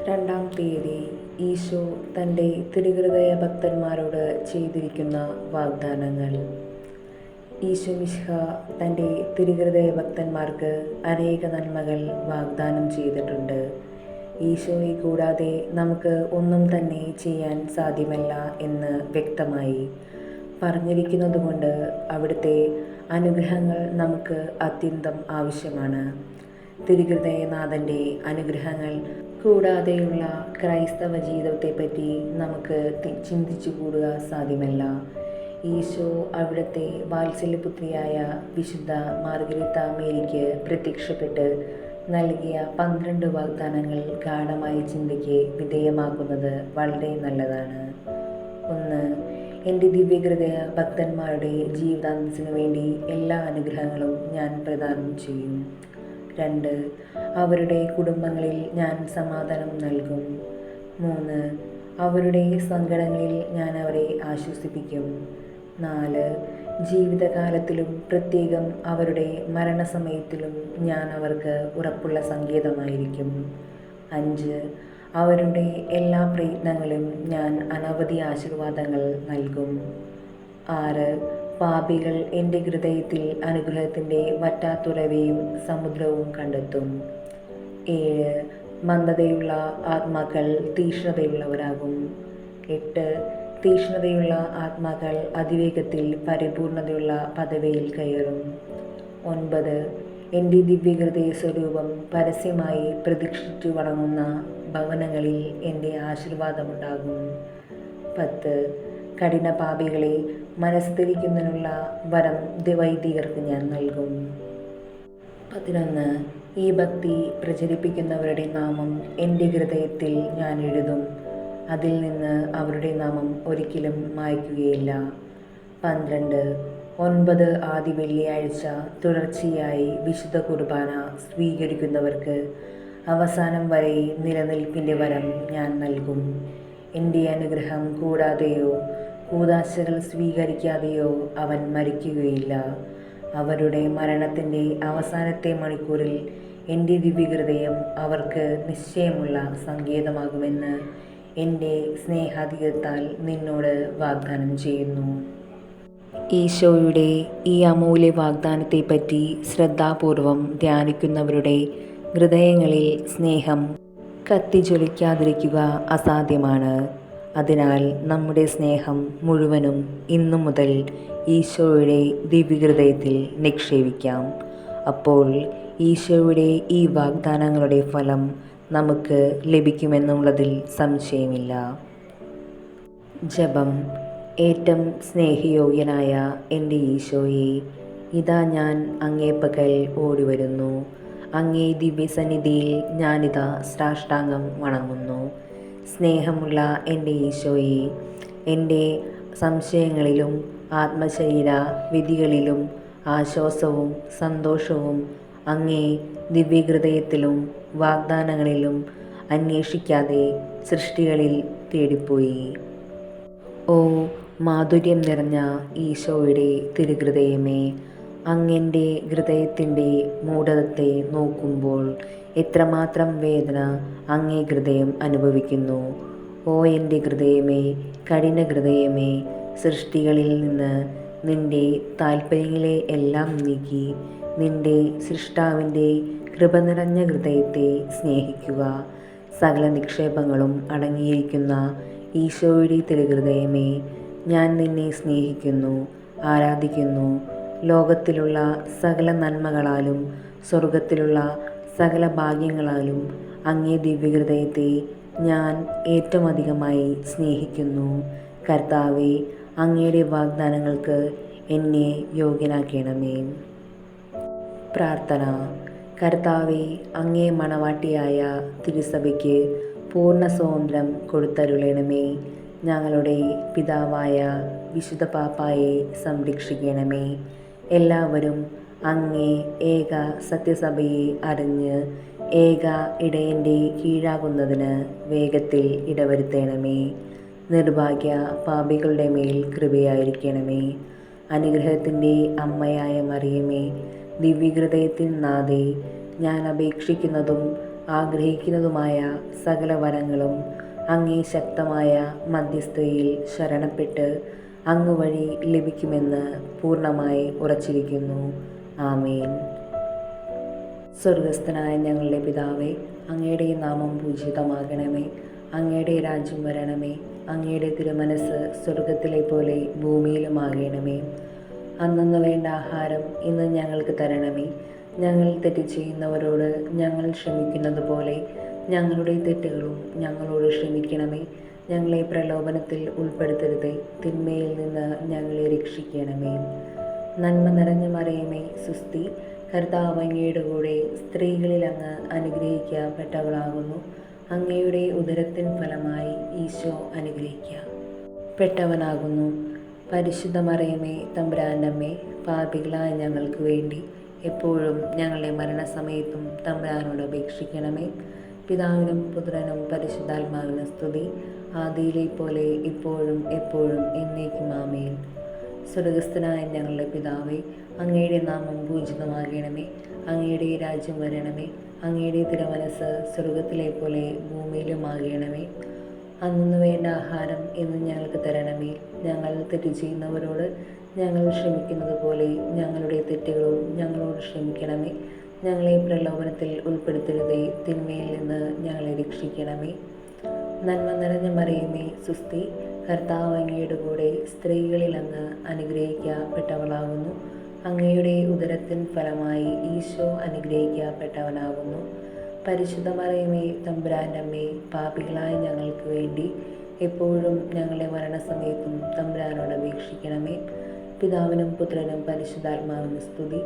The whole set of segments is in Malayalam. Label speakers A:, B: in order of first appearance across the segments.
A: രണ്ടാം തീയതി ഈശോ തൻ്റെ തിരുഹൃദയ ഭക്തന്മാരോട് ചെയ്തിരിക്കുന്ന വാഗ്ദാനങ്ങൾ. ഈശോ മിശിഹ തൻ്റെ തിരുഹൃദയ ഭക്തന്മാർക്ക് അനേക നന്മകൾ വാഗ്ദാനം ചെയ്തിട്ടുണ്ട്. ഈശോയെ കൂടാതെ നമുക്ക് ഒന്നും തന്നെ ചെയ്യാൻ സാധ്യമല്ല എന്ന് വ്യക്തമായി പറഞ്ഞിരിക്കുന്നതുകൊണ്ട് അവിടുത്തെ അനുഗ്രഹങ്ങൾ നമുക്ക് അത്യന്തം ആവശ്യമാണ്. തിരുഹൃദയനാഥൻ്റെ അനുഗ്രഹങ്ങൾ കൂടാതെയുള്ള ക്രൈസ്തവ ജീവിതത്തെപ്പറ്റി നമുക്ക് ചിന്തിച്ചു കൂടുക സാധ്യമല്ല. ഈശോ അവിടുത്തെ വാത്സല്യപുത്രിയായ വിശുദ്ധ മാർഗരിത്ത മേരിക്ക് പ്രത്യക്ഷപ്പെട്ട് നൽകിയ 12 വാഗ്ദാനങ്ങൾ ഗാഢമായ ചിന്തയ്ക്ക് വിധേയമാക്കുന്നത് വളരെ നല്ലതാണ്. 1. എൻ്റെ ദിവ്യഹൃദയ ഭക്തന്മാരുടെ ജീവിതാന്തസ്സിനു വേണ്ടി എല്ലാ അനുഗ്രഹങ്ങളും ഞാൻ പ്രദാനം ചെയ്യും. 2. അവരുടെ കുടുംബങ്ങളിൽ ഞാൻ സമാധാനം നൽകും. 3. അവരുടെ സങ്കടങ്ങളിൽ ഞാൻ അവരെ ആശ്വസിപ്പിക്കും. 4. ജീവിതകാലത്തിലും പ്രത്യേകം അവരുടെ മരണസമയത്തിലും ഞാൻ അവർക്ക് ഉറപ്പുള്ള സങ്കേതമായിരിക്കും. 5. അവരുടെ എല്ലാ പ്രയത്നങ്ങളും ഞാൻ അനവധി ആശീർവാദങ്ങൾ നൽകും. 6. പാപികൾ എൻ്റെ ഹൃദയത്തിൽ അനുഗ്രഹത്തിൻ്റെ വറ്റാത്തുറവയും സമുദ്രവും കണ്ടെത്തും. 7. മന്ദതയുള്ള ആത്മാക്കൾ തീക്ഷ്ണതയുള്ളവരാകും. 8. തീക്ഷ്ണതയുള്ള ആത്മാക്കൾ അതിവേഗത്തിൽ പരിപൂർണതയുള്ള പദവിയിൽ കയറും. 9. എൻ്റെ ദിവ്യഹൃദയ സ്വരൂപം പരസ്യമായി പ്രതീക്ഷിച്ചു വണങ്ങുന്ന ഭവനങ്ങളിൽ എൻ്റെ ആശീർവാദമുണ്ടാകും. 10. കഠിന പാപികളെ മനസ്തിരിക്കുന്നതിനുള്ള വരം വൈദികർക്ക് ഞാൻ നൽകും. 11. ഈ ഭക്തി പ്രചരിപ്പിക്കുന്നവരുടെ നാമം എൻ്റെ ഹൃദയത്തിൽ ഞാൻ എഴുതും. അതിൽ നിന്ന് അവരുടെ നാമം ഒരിക്കലും മായ്ക്കുകയില്ല. 12. 9 ആദ്യ വെള്ളിയാഴ്ച തുടർച്ചയായി വിശുദ്ധ കുർബാന സ്വീകരിക്കുന്നവർക്ക് അവസാനം വരെ നിലനിൽപ്പിൻ്റെ വരം ഞാൻ നൽകും. എൻ്റെ അനുഗ്രഹം കൂടാതെയോ കൂദാശകൾ സ്വീകരിക്കാതെയോ അവൻ മരിക്കുകയില്ല. അവരുടെ മരണത്തിൻ്റെ അവസാനത്തെ മണിക്കൂറിൽ എൻ്റെ ദിവ്യഹൃദയം അവർക്ക് നിശ്ചയമുള്ള സങ്കേതമാകുമെന്ന് എൻ്റെ സ്നേഹാധികത്താൽ നിന്നോട് വാഗ്ദാനം ചെയ്യുന്നു. ഈശോയുടെ ഈ അമൂല്യ വാഗ്ദാനത്തെപ്പറ്റി ശ്രദ്ധാപൂർവം ധ്യാനിക്കുന്നവരുടെ ഹൃദയങ്ങളിൽ സ്നേഹം കത്തിജ്വലിക്കാതിരിക്കുക അസാധ്യമാണ്. അതിനാൽ നമ്മുടെ സ്നേഹം മുഴുവനും ഇന്നു മുതൽ ഈശോയുടെ ദിവ്യഹൃദയത്തിൽ നിക്ഷേപിക്കാം. അപ്പോൾ ഈശോയുടെ ഈ വാഗ്ദാനങ്ങളുടെ ഫലം നമുക്ക് ലഭിക്കുമെന്നുള്ളതിൽ സംശയമില്ല. ജപം. ഏറ്റവും സ്നേഹയോഗ്യനായ എൻ്റെ ഈശോയെ, ഇതാ ഞാൻ അങ്ങേ പക്കൽ ഓടിവരുന്നു. അങ്ങേ ദിവ്യസന്നിധിയിൽ ഞാനിതാ സാഷ്ടാംഗം വണങ്ങുന്നു. സ്നേഹമുള്ള എൻ്റെ ഈശോയെ, എൻ്റെ സംശയങ്ങളിലും ആത്മശരീര വിധികളിലും ആശ്വാസവും സന്തോഷവും അങ്ങേ ദിവ്യഹൃദയത്തിലും വാഗ്ദാനങ്ങളിലും അന്വേഷിക്കാതെ സൃഷ്ടികളിൽ തേടിപ്പോയി. ഓ മാധുര്യം നിറഞ്ഞ ഈശോയുടെ തിരുഹൃദയമേ, അങ്ങെൻ്റെ ഹൃദയത്തിൻ്റെ മൂഢതത്തെ നോക്കുമ്പോൾ എത്രമാത്രം വേദന അങ്ങേ ഹൃദയം അനുഭവിക്കുന്നു. ഓ എൻ്റെ ഹൃദയമേ, കഠിന ഹൃദയമേ, സൃഷ്ടികളിൽ നിന്ന് നിൻ്റെ താൽപ്പര്യങ്ങളെ എല്ലാം നീക്കി നിൻ്റെ സൃഷ്ടാവിൻ്റെ കൃപ നിറഞ്ഞ ഹൃദയത്തെ സ്നേഹിക്കുക. സകല നിക്ഷേപങ്ങളും അടങ്ങിയിരിക്കുന്ന ഈശോയുടെ തിരുഹൃദയമേ, ഞാൻ നിന്നെ സ്നേഹിക്കുന്നു, ആരാധിക്കുന്നു. ലോകത്തിലുള്ള സകല നന്മകളാലും സ്വർഗത്തിലുള്ള സകല ഭാഗ്യങ്ങളാലും അങ്ങേ ദിവ്യഹൃദയത്തെ ഞാൻ ഏറ്റവും അധികമായി സ്നേഹിക്കുന്നു. കർത്താവേ, അങ്ങയുടെ വാഗ്ദാനങ്ങൾക്ക് എന്നെ യോഗ്യനാക്കണമേ. പ്രാർത്ഥന. കർത്താവേ, അങ്ങേ മണവാട്ടിയായ തിരുസഭയ്ക്ക് പൂർണ്ണ സ്വാതന്ത്ര്യം കൊടുത്തരുളണമേ. ഞങ്ങളുടെ പിതാവായ വിശുദ്ധ പാപ്പായെ സംരക്ഷിക്കണമേ. എല്ലാവരും അങ്ങേ ഏക സത്യസഭയെ അറിഞ്ഞ് ഏക ഇടയൻ്റെ കീഴാകുന്നതിന് വേഗത്തിൽ ഇടവരുത്തണമേ. നിർഭാഗ്യ പാപികളുടെ മേൽ കൃപയായിരിക്കണമേ. അനുഗ്രഹത്തിൻ്റെ അമ്മയായ മറിയമേ, ദിവ്യഹൃദയത്തിൻ നാഥേ, ഞാൻ അപേക്ഷിക്കുന്നതും ആഗ്രഹിക്കുന്നതുമായ സകല വരങ്ങളും അങ്ങേ ശക്തമായ മധ്യസ്ഥതയിൽ ശരണപ്പെട്ട് അങ്ങ് വഴി ലഭിക്കുമെന്ന് പൂർണ്ണമായി ഉറച്ചിരിക്കുന്നു. ആമേൻ. സ്വർഗസ്ഥനായ ഞങ്ങളുടെ പിതാവേ, അങ്ങയുടെ നാമം പൂജിതമാകണമേ. അങ്ങയുടെ രാജ്യം വരണമേ. അങ്ങയുടെ തിരുമനസ് സ്വർഗത്തിലെ പോലെ ഭൂമിയിലുമാകണമേ. അന്നന്ന് വേണ്ട ആഹാരം ഇന്ന് ഞങ്ങൾക്ക് തരണമേ. ഞങ്ങൾ തെറ്റ് ചെയ്യുന്നവരോട് ഞങ്ങൾ ക്ഷമിക്കുന്നത് പോലെ ഞങ്ങളുടെ തെറ്റുകളും ഞങ്ങളോട് ക്ഷമിക്കണമേ. ഞങ്ങളെ പ്രലോഭനത്തിൽ ഉൾപ്പെടുത്തരുതേ, തിന്മയിൽ നിന്ന് ഞങ്ങളെ രക്ഷിക്കണമേ. നന്മ നിറഞ്ഞ മറിയമേ, സുസ്തി, കർത്താവ് അങ്ങയുടെ കൂടെ സ്ത്രീകളിൽ അങ്ങ് അനുഗ്രഹിക്കപ്പെട്ടവളാകുന്നു. അങ്ങയുടെ ഉദരത്തിൻ ഫലമായി ഈശോ അനുഗ്രഹിക്കപ്പെട്ടവനാകുന്നു. പരിശുദ്ധ മറിയമേ, തമ്പുരാൻ്റെ അമ്മേ, പാപികളായ ഞങ്ങൾക്ക് വേണ്ടി എപ്പോഴും ഞങ്ങളുടെ മരണസമയത്തും തമ്പുരാനോട് അപേക്ഷിക്കണമേ. പിതാവിനും പുത്രനും പരിശുദ്ധാത്മാവിനും സ്തുതി, ആദിയിലെ പോലെ ഇപ്പോഴും എപ്പോഴും എന്നേക്കും ആമേൻ. സ്വർഗസ്ഥനായ ഞങ്ങളുടെ പിതാവേ, അങ്ങയുടെ നാമം പൂജിതമാകണമേ. അങ്ങയുടെ രാജ്യം വരണമേ. അങ്ങയുടെ തിരുമനസ് സ്വർഗത്തിലെ പോലെ ഭൂമിയിലുമാകണമേ. അന്നു വേണ്ട ആഹാരം ഇന്ന് ഞങ്ങൾക്ക് തരണമേ. ഞങ്ങൾ തെറ്റ് ചെയ്യുന്നവരോട് ഞങ്ങൾ ക്ഷമിക്കുന്നത് പോലെ ഞങ്ങളുടെ തെറ്റുകളും ഞങ്ങളോട് ക്ഷമിക്കണമേ. ഞങ്ങളെ പ്രലോഭനത്തിൽ ഉൾപ്പെടുത്തരുതേ, തിന്മയിൽ നിന്ന് ഞങ്ങളെ രക്ഷിക്കണമേ. നന്മ നിറഞ്ഞ മറിയമേ, സുസ്തി, കർത്താവ് അങ്ങയുടെ കൂടെ സ്ത്രീകളിൽ അങ്ങ് അനുഗ്രഹിക്കപ്പെട്ടവളാകുന്നു. അങ്ങയുടെ ഉദരത്തിൻ ഫലമായി ഈശോ അനുഗ്രഹിക്കപ്പെട്ടവനാകുന്നു. പരിശുദ്ധ മറിയമേ, തമ്പുരാൻ്റെ അമ്മേ, പാപികളായ ഞങ്ങൾക്ക് വേണ്ടി എപ്പോഴും ഞങ്ങളുടെ മരണസമയത്തും തമ്പുരാനോട് അപേക്ഷിക്കണമേ. പിതാവിനും പുത്രനും പരിശുദ്ധാത്മാവിനും സ്തുതി,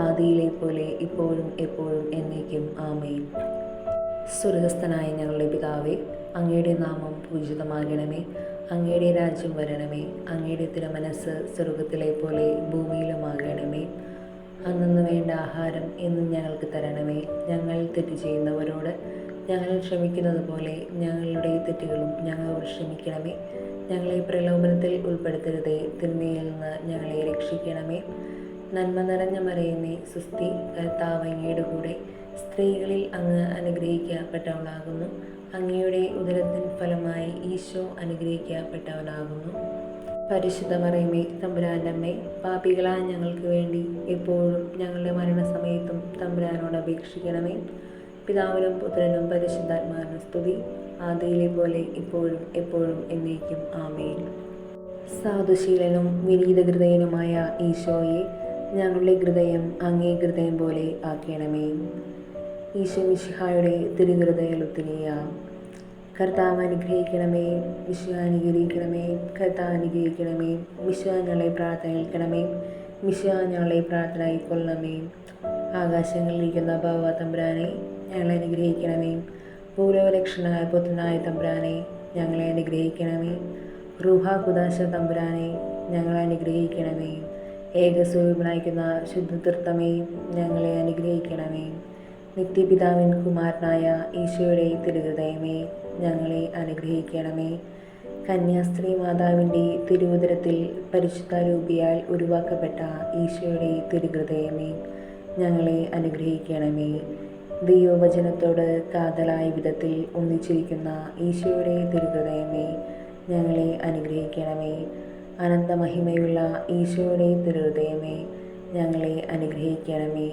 A: ആദിയിലെ പോലെ ഇപ്പോഴും എപ്പോഴും എന്നേക്കും ആമേൻ. സ്വർഗസ്ഥനായ ഞങ്ങളുടെ പിതാവേ, അങ്ങയുടെ നാമം പൂജിതമാകണമേ. അങ്ങയുടെ രാജ്യം വരണമേ. അങ്ങയുടെ തിരുമനസ് സ്വർഗത്തിലെ പോലെ ഭൂമിയിലുമാകണമേ. അന്നന്ന് വേണ്ട ആഹാരം എന്നും ഞങ്ങൾക്ക് തരണമേ. ഞങ്ങൾ തെറ്റ് ചെയ്യുന്നവരോട് ഞങ്ങൾ ക്ഷമിക്കുന്നത് പോലെ ഞങ്ങളുടെ തെറ്റുകളും ഞങ്ങളോട് ക്ഷമിക്കണമേ. ഞങ്ങളെ പ്രലോഭനത്തിൽ ഉൾപ്പെടുത്തരുതേ, തിന്മയിൽ നിന്ന് ഞങ്ങളെ രക്ഷിക്കണമേ. നന്മ നിറഞ്ഞ മറിയമേ, സുസ്തി, കർത്താവ് അങ്ങയുടെ കൂടെ സ്ത്രീകളിൽ അങ്ങ് അനുഗ്രഹിക്കപ്പെട്ടവളാകുന്നു. അങ്ങയുടെ ഉദരത്തിൻ ഫലമായി ഈശോ അനുഗ്രഹിക്കപ്പെട്ടവനാകുന്നു. പരിശുദ്ധ മറിയമേ, തമ്പുരാൻ്റെ അമ്മേ, പാപികളായ ഞങ്ങൾക്ക് വേണ്ടി എപ്പോഴും ഞങ്ങളുടെ മരണസമയത്തും തമ്പുരാനോട് അപേക്ഷിക്കണമേ. പിതാവിനും പുത്രനും പരിശുദ്ധാത്മാവിനും സ്തുതി, ആദിയിലെ പോലെ ഇപ്പോഴും എപ്പോഴും എന്നേക്കും ആമേൻ. സാധുശീലനും വിനീതഹൃദയനുമായ ഈശോയെ, ഞങ്ങളുടെ ഹൃദയം അങ്ങേ ഹൃദയം പോലെ ആക്കണമേ. ഈശോ മിശിഹായുടെ തിരുഹൃദയലുത്തിനിയ. കർത്താവ് അനുഗ്രഹിക്കണമേ. ഈശോ അനുഗ്രഹിക്കണമേ. കർത്താവ് അനുഗ്രഹിക്കണമേ. ഈശോ ഞങ്ങളെ പ്രാർത്ഥന കേൾക്കണമേ. ഈശോ ഞങ്ങളെ പ്രാർത്ഥന കൊള്ളണമേ. ആകാശങ്ങളിലിരിക്കുന്ന ബാവ തമ്പുരാനെ, ഞങ്ങളെ അനുഗ്രഹിക്കണമേ. ഭൂലോകരക്ഷനായ പുത്രനായ തമ്പുരാനെ, ഞങ്ങളെ അനുഗ്രഹിക്കണമേ. റൂഹ കുദാശ തമ്പുരാനെ, ഞങ്ങളെ അനുഗ്രഹിക്കണമേ. ഏകസ്വരൂപനായിരിക്കുന്ന ശുദ്ധതീർത്ഥമേ, ഞങ്ങളെ അനുഗ്രഹിക്കണമേ. നിത്യപിതാവിൻ കുമാരനായ ഈശോയുടെ തിരുഹൃദയമേ, ഞങ്ങളെ അനുഗ്രഹിക്കണമേ. കന്യാസ്ത്രീ മാതാവിൻ്റെ തിരുവുദരത്തിൽ പരിശുദ്ധ രൂപിയാൽ ഉരുവാക്കപ്പെട്ട ഈശോയുടെ തിരുഹൃദയമേ, ഞങ്ങളെ അനുഗ്രഹിക്കണമേ. ദൈവവചനത്തോട് കാതലായ വിധത്തിൽ ഒന്നിച്ചിരിക്കുന്ന ഈശോയുടെ തിരുഹൃദയമേ, ഞങ്ങളെ അനുഗ്രഹിക്കണമേ. അനന്തമഹിമയുള്ള ഈശോയുടെ തിരുഹൃദയമേ, ഞങ്ങളെ അനുഗ്രഹിക്കണമേ.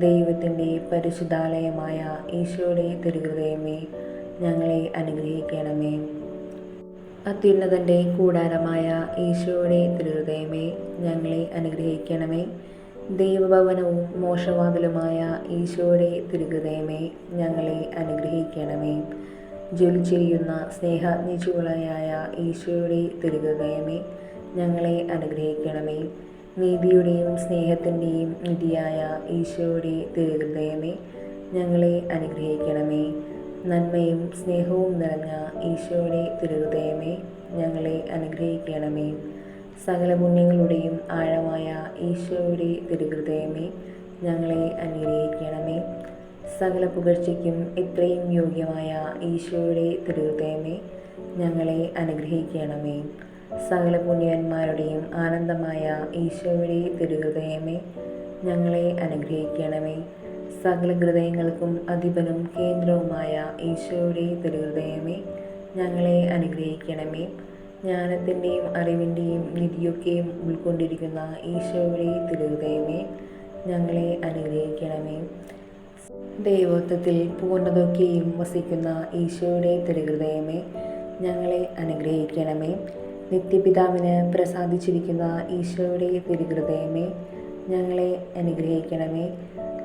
A: ദൈവത്തിൻ്റെ പരിശുദ്ധാലയമായ ഈശോയുടെ തിരുഹൃദയമേ, ഞങ്ങളെ അനുഗ്രഹിക്കണമേ. അത്യുന്നതൻ്റെ കൂടാരമായ ഈശോയുടെ തിരുഹൃദയമേ, ഞങ്ങളെ അനുഗ്രഹിക്കണമേ. ദൈവഭവനവും മോക്ഷവാതിലുമായ ഈശോയുടെ തിരുഹൃദയമേ, ഞങ്ങളെ അനുഗ്രഹിക്കണമേ. ജ്വലിച്ചിരിക്കുന്ന സ്നേഹാഗ്നിജ്വാലയായ ഈശോയുടെ തിരുഹൃദയമേ, ഞങ്ങളെ അനുഗ്രഹിക്കണമേ. നീതിയുടെയും സ്നേഹത്തിൻ്റെയും നിധിയായ ഈശോയുടെ തിരുഹൃദയമേ, ഞങ്ങളെ അനുഗ്രഹിക്കണമേ. നന്മയും സ്നേഹവും നിറഞ്ഞ ഈശോയുടെ തിരുഹൃദയമേ, ഞങ്ങളെ അനുഗ്രഹിക്കണമേ. സകല പുണ്യങ്ങളുടെയും ആഴമായ ഈശോയുടെ തിരുഹൃദയമേ, ഞങ്ങളെ അനുഗ്രഹിക്കണമേ. സകല പുകഴ്ചയ്ക്കും എത്രയും യോഗ്യമായ ഈശോയുടെ തിരുഹൃദയമേ, ഞങ്ങളെ അനുഗ്രഹിക്കണമേ. സകല പുണ്യന്മാരുടെയും ആനന്ദമായ ഈശോയുടെ തിരുഹൃദയമേ, ഞങ്ങളെ അനുഗ്രഹിക്കണമേ. സകല ഹൃദയങ്ങൾക്കും അധിപനും കേന്ദ്രവുമായ ഈശോയുടെ തിരുഹൃദയമേ, ഞങ്ങളെ അനുഗ്രഹിക്കണമേ. ജ്ഞാനത്തിൻ്റെയും അറിവിൻ്റെയും നിധിയൊക്കെയും ഉൾക്കൊണ്ടിരിക്കുന്ന ഈശോയുടെ തിരുഹൃദയമേ, ഞങ്ങളെ അനുഗ്രഹിക്കണമേ. ദൈവത്വത്തിൽ പൂർണ്ണതൊക്കെയും വസിക്കുന്ന ഈശോയുടെ തിരുഹൃദയമേ, ഞങ്ങളെ അനുഗ്രഹിക്കണമേ. നിത്യപിതാവിന് പ്രസാദിച്ചിരിക്കുന്ന ഈശോയുടെ തിരുഹൃദയമേ, ഞങ്ങളെ അനുഗ്രഹിക്കണമേ.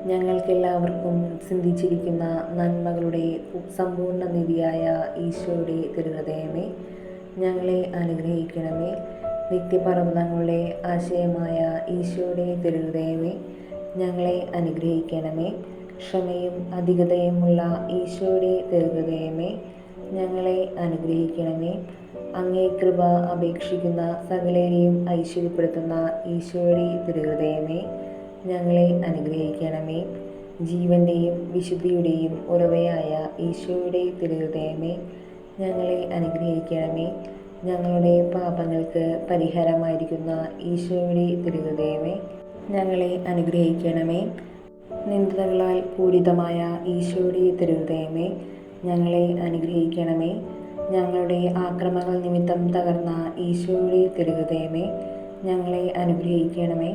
A: ഞങ്ങൾക്കെല്ലാവർക്കും സിദ്ധിച്ചിരിക്കുന്ന നന്മകളുടെ സമ്പൂർണ്ണ നിധിയായ ഈശോയുടെ തിരുഹൃദയമേ, ഞങ്ങളെ അനുഗ്രഹിക്കണമേ. നിത്യപർവ്വതങ്ങളുടെ ആശയമായ ഈശോയുടെ തിരുഹൃദയമേ, ഞങ്ങളെ അനുഗ്രഹിക്കണമേ. ക്ഷമയും അധികതയുമുള്ള ഈശോയുടെ തിരുഹൃദയമേ, ഞങ്ങളെ അനുഗ്രഹിക്കണമേ. അങ്ങേ കൃപ അപേക്ഷിക്കുന്ന സകലരെയും ഐശ്വര്യപ്പെടുത്തുന്ന ഈശോയുടെ തിരുഹൃദയമേ, ഞങ്ങളെ അനുഗ്രഹിക്കണമേ. ജീവൻ്റെയും വിശുദ്ധിയുടെയും ഉറവയായ ഈശോയുടെ തിരുഹൃദയമേ, ഞങ്ങളെ അനുഗ്രഹിക്കണമേ. ഞങ്ങളുടെ പാപങ്ങൾക്ക് പരിഹാരമായിരിക്കുന്ന ഈശോയുടെ തിരുഹൃദയമേ, ഞങ്ങളെ അനുഗ്രഹിക്കണമേ. നിന്ദകളാൽ പൂരിതമായ ഈശോയുടെ തിരുഹൃദയമേ, ഞങ്ങളെ അനുഗ്രഹിക്കണമേ. ഞങ്ങളുടെ ആക്രമണങ്ങൾ നിമിത്തം തകർന്ന ഈശോയുടെ തിരുഹൃദയമേ, ഞങ്ങളെ അനുഗ്രഹിക്കണമേ.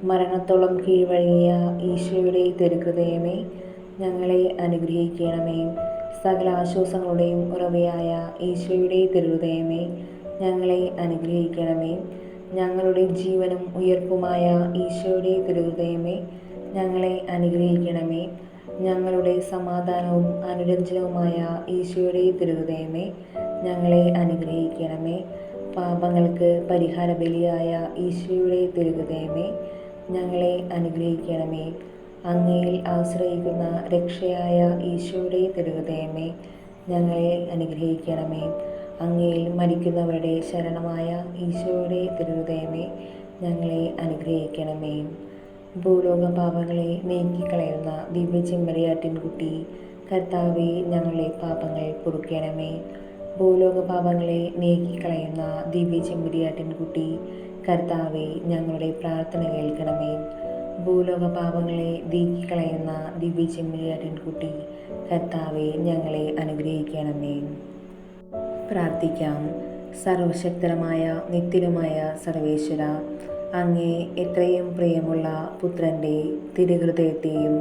A: മരണത്തോളം കീഴ്വഴങ്ങിയ ഈശോയുടെ തിരുഹൃദയമേ, ഞങ്ങളെ അനുഗ്രഹിക്കണമേ. സകല ആശ്വാസങ്ങളുടെയും ഉറവയായ ഈശോയുടെ തിരുഹൃദയമേ, ഞങ്ങളെ അനുഗ്രഹിക്കണമേ. ഞങ്ങളുടെ ജീവനും ഉയർപ്പുമായ ഈശോയുടെ തിരുഹൃദയമേ, ഞങ്ങളെ അനുഗ്രഹിക്കണമേ. ഞങ്ങളുടെ സമാധാനവും അനുരഞ്ജനവുമായ ഈശോയുടെ തിരുഹൃദയമേ, ഞങ്ങളെ അനുഗ്രഹിക്കണമേ. പാപങ്ങൾക്ക് പരിഹാര ബലിയായ ഈശോയുടെ തിരുഹൃദയമേ, ഞങ്ങളെ അനുഗ്രഹിക്കണമേ. അങ്ങയിൽ ആശ്രയിക്കുന്ന രക്ഷയായ ഈശോയുടെ തിരുഹൃദയമേ, ഞങ്ങളെ അനുഗ്രഹിക്കണമേ. അങ്ങയിൽ മരിക്കുന്നവരുടെ ശരണമായ ഈശോയുടെ തിരുഹൃദയമേ, ഞങ്ങളെ അനുഗ്രഹിക്കണമേ. ഭൂലോക പാപങ്ങളെ നീക്കിക്കളയുന്ന ദിവ്യചെമ്മരിയാട്ടിൻകുട്ടി, കർത്താവേ, ഞങ്ങളുടെ പാപങ്ങൾ പൊറുക്കണമേ. ഭൂലോക പാപങ്ങളെ നീക്കിക്കളയുന്ന ദിവ്യചെമ്മരിയാട്ടിൻകുട്ടി, കർത്താവേ, ഞങ്ങളുടെ പ്രാർത്ഥന കേൾക്കണമേ. ഭൂലോക പാപങ്ങളെ നീക്കിക്കളയുന്ന ദിവ്യചെമ്മരിയാട്ടിൻകുട്ടി, കർത്താവേ, ഞങ്ങളെ അനുഗ്രഹിക്കണമേ. പ്രാർത്ഥിക്കാം. സർവശക്തരമായ നിത്യനുമായ സർവേശ്വര, അങ്ങേ എത്രയും പ്രിയമുള്ള പുത്രൻ്റെ തിരുഹൃദയത്തെയും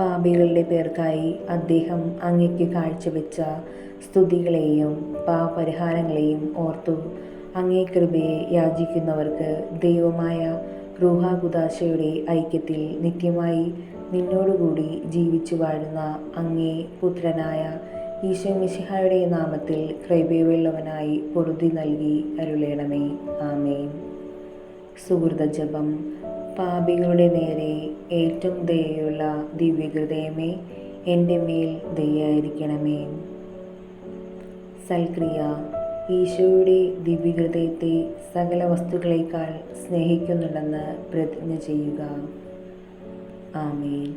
A: പാപികളുടെ പേർക്കായി അദ്ദേഹം അങ്ങയ്ക്ക് കാഴ്ചവെച്ച സ്തുതികളെയും പാപപരിഹാരങ്ങളെയും ഓർത്തു അങ്ങേ കൃപയെ യാചിക്കുന്നവർക്ക് ദൈവമായ റൂഹാകുദാശയുടെ ഐക്യത്തിൽ നിത്യമായി നിന്നോടുകൂടി ജീവിച്ചു വാഴുന്ന അങ്ങേ പുത്രനായ ഈശോ മിശിഹായുടെ നാമത്തിൽ കൃപയുള്ളവനായി പൊറുതി നൽകി അരുളേണമേ. ആമേൻ. സുഹൃത ജപം. പാപികളുടെ നേരെ ഏറ്റവും ദയയുള്ള ദിവ്യഹൃദയമേ, എൻ്റെ മേൽ ദയായിരിക്കണമേ. സൽക്രിയ. ഈശോയുടെ ദിവ്യഹൃദയത്തെ സകല വസ്തുക്കളേക്കാൾ സ്നേഹിക്കുന്നുണ്ടെന്ന് പ്രതിജ്ഞ ചെയ്യുക. ആമേൻ.